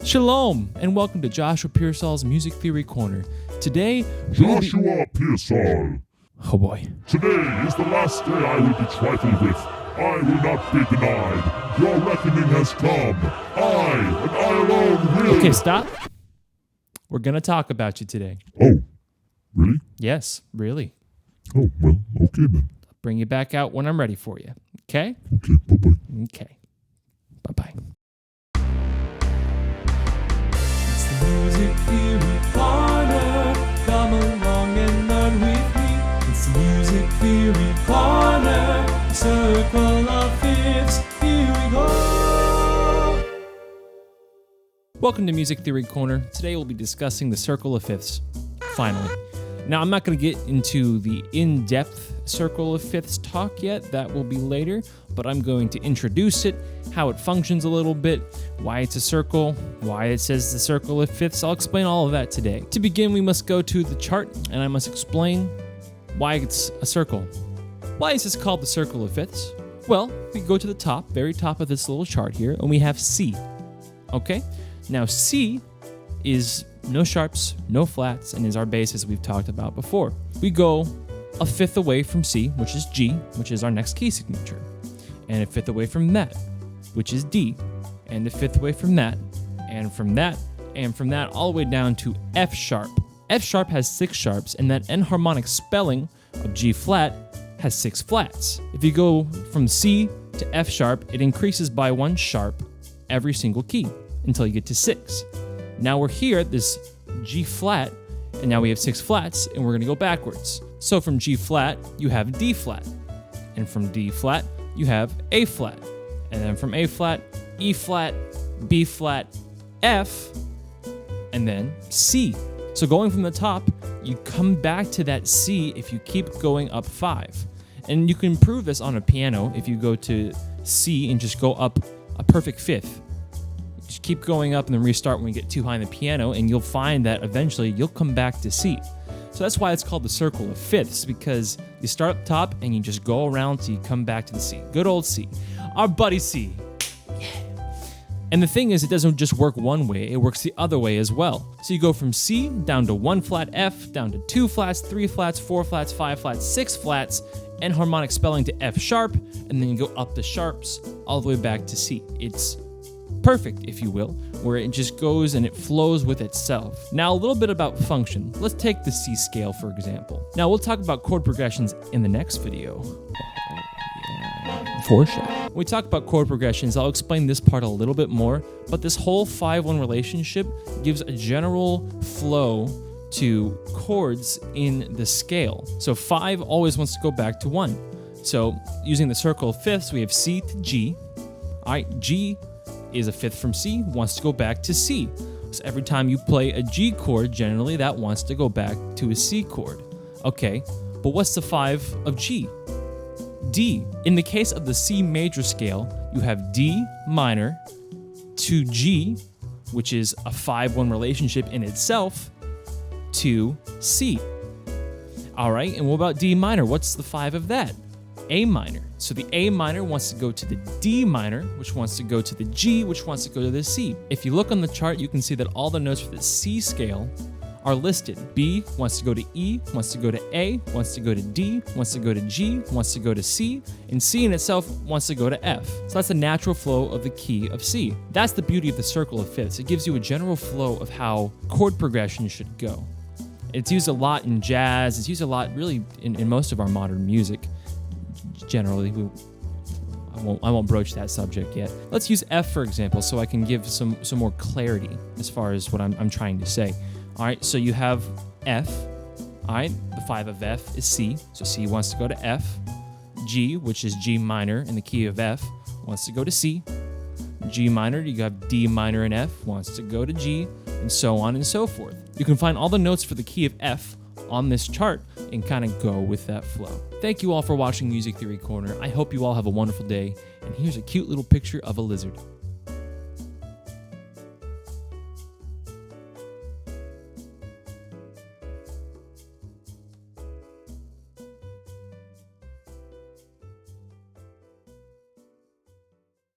Shalom, and welcome to Joshua Pearsall's Music Theory Corner. Today, Joshua Pearsall. Oh boy. Today is the last day I will be trifled with. I will not be denied. Your reckoning has come. I, and I alone will. Okay, stop. We're gonna talk about you today. Oh, really? Yes, really. Oh, well, okay then. I'll bring you back out when I'm ready for you. Okay? Okay, bye-bye. Okay. Bye-bye. It's the Music Theory Corner. Come along and learn with me. It's the Music Theory Corner. Circle of fifths. Here we go. Welcome to Music Theory Corner. Today we'll be discussing the circle of fifths. Finally. Now, I'm not going to get into the in-depth circle of fifths talk yet. That will be later. But I'm going to introduce it, how it functions a little bit, why it's a circle, why it says the circle of fifths. I'll explain all of that today. To begin, we must go to the chart, and I must explain why it's a circle. Why is this called the circle of fifths? Well, we go to the top, very top of this little chart here, and we have C. Okay? Now, C is no sharps, no flats, and is our bass as we've talked about before. We go a fifth away from C, which is G, which is our next key signature, and a fifth away from that, which is D, and a fifth away from that, and from that, and from that all the way down to F sharp. F sharp has 6 sharps, and that enharmonic spelling of G flat has 6 flats. If you go from C to F sharp, it increases by 1 sharp every single key until you get to 6. Now we're here at this G flat, and now we have 6 flats, and we're gonna go backwards. So from G flat, you have D flat, and from D flat, you have A flat, and then from A flat, E flat, B flat, F, and then C. So going from the top, you come back to that C if you keep going up 5. And you can prove this on a piano if you go to C and just go up a perfect fifth. Just keep going up and then restart when you get too high in the piano, and you'll find that eventually you'll come back to C. So that's why it's called the circle of fifths, because you start up top and you just go around till you come back to the C. Good old C. Our buddy C. Yeah. And the thing is, it doesn't just work one way, it works the other way as well. So you go from C down to 1 flat F, down to 2 flats, 3 flats, 4 flats, 5 flats, 6 flats, and harmonic spelling to F sharp, and then you go up the sharps all the way back to C. It's perfect, if you will, where it just goes and it flows with itself. Now, a little bit about function. Let's take the C scale, for example. Now, we'll talk about chord progressions in the next video. Foreshadow. When we talk about chord progressions, I'll explain this part a little bit more, but this whole 5-1 relationship gives a general flow to chords in the scale. So 5 always wants to go back to 1. So using the circle of fifths, we have C to G. All right, G is a fifth from C, wants to go back to C. So every time you play a G chord, generally that wants to go back to a C chord. Okay, but what's the 5 of G? D. In the case of the C major scale, you have D minor to G, which is a 5-1 relationship in itself, to C. All right, and what about D minor? What's the 5 of that? A minor. So the A minor wants to go to the D minor, which wants to go to the G, which wants to go to the C. If you look on the chart, you can see that all the notes for the C scale are listed. B wants to go to E, wants to go to A, wants to go to D, wants to go to G, wants to go to C, and C in itself wants to go to F. So that's the natural flow of the key of C. That's the beauty of the circle of fifths. It gives you a general flow of how chord progression should go. It's used a lot in jazz. It's used a lot really in most of our modern music. Generally, I won't broach that subject yet. Let's use F, for example, so I can give some more clarity as far as what I'm trying to say. All right, so you have F. All right, the 5 of F is C, so C wants to go to F. G, which is G minor in the key of F, wants to go to C. G minor, you have D minor in F, wants to go to G, and so on and so forth. You can find all the notes for the key of F on this chart and kind of go with that flow. Thank you all for watching Music Theory Corner. I hope you all have a wonderful day, and here's a cute little picture of a lizard.